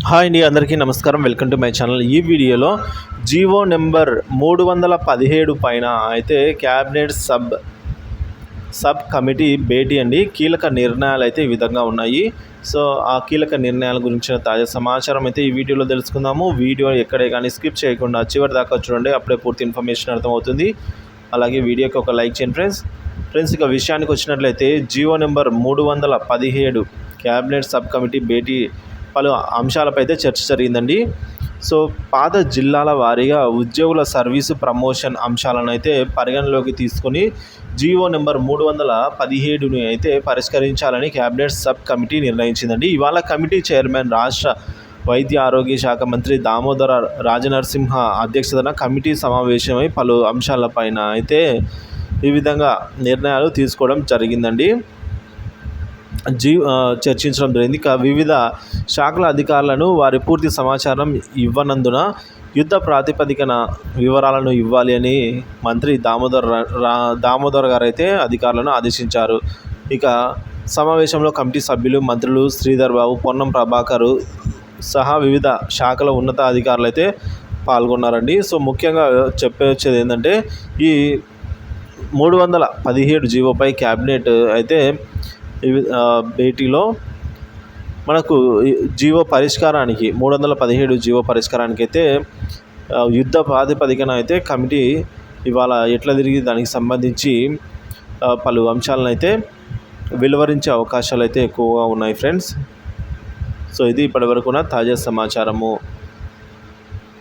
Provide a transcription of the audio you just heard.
Hi అండి, అందరికీ నమస్కారం. Welcome to my channel. ఈ వీడియోలో జీవో నెంబర్ 317 పైన అయితే క్యాబినెట్ సబ్ కమిటీ భేటీ అండి. కీలక నిర్ణయాలు అయితే ఈ విధంగా ఉన్నాయి. సో ఆ కీలక నిర్ణయాల గురించిన తాజా సమాచారం అయితే ఈ వీడియోలో తెలుసుకుందాము. వీడియో ఎక్కడే కానీ స్కిప్ చేయకుండా చివరి దాకా చూడండి, అప్పుడే పూర్తి ఇన్ఫర్మేషన్ అర్థమవుతుంది. అలాగే వీడియోకి ఒక లైక్ చేయండి ఫ్రెండ్స్. ఇక విషయానికి వచ్చినట్లయితే GO number 317 cabinet sub committee భేటీ పలు అంశాలపై అయితే చర్చ జరిగిందండి. సో పాత జిల్లాల వారీగా ఉద్యోగుల సర్వీసు ప్రమోషన్ అంశాలను అయితే పరిగణలోకి తీసుకొని జీవో నెంబర్ 317ని అయితే పరిష్కరించాలని క్యాబినెట్ సబ్ కమిటీ నిర్ణయించిందండి. ఇవాళ కమిటీ చైర్మన్ రాష్ట్ర వైద్య ఆరోగ్య శాఖ మంత్రి దామోదర రాజనరసింహ అధ్యక్షతన కమిటీ సమావేశమై పలు అంశాలపైన అయితే ఈ విధంగా నిర్ణయాలు తీసుకోవడం జరిగిందండి. చర్చించడం జరిగింది. వివిధ శాఖల అధికారులను వారి పూర్తి సమాచారం ఇవ్వనందున యుద్ధ ప్రాతిపదికన వివరాలను ఇవ్వాలి అని మంత్రి దామోదర్ గారు అయితే అధికారులను ఆదేశించారు. ఇక సమావేశంలో కమిటీ సభ్యులు మంత్రులు శ్రీధర్ బాబు, పొన్నం ప్రభాకర్ సహా వివిధ శాఖల ఉన్నత అధికారులు అయితే పాల్గొన్నారండి. సో ముఖ్యంగా చెప్పొచ్చేది ఏంటంటే ఈ 317 జీవోపై క్యాబినెట్ అయితే భేటీలో మనకు జీవో పరిష్కారానికి 317 జీవో పరిష్కారానికి అయితే యుద్ధ ప్రాతిపదికన అయితే కమిటీ ఇవాళ ఎట్లా తిరిగి దానికి సంబంధించి పలు అంశాలను అయితే వెలువరించే అవకాశాలు అయితే ఎక్కువగా ఉన్నాయి ఫ్రెండ్స్. సో ఇది ఇప్పటివరకున్న తాజా సమాచారము.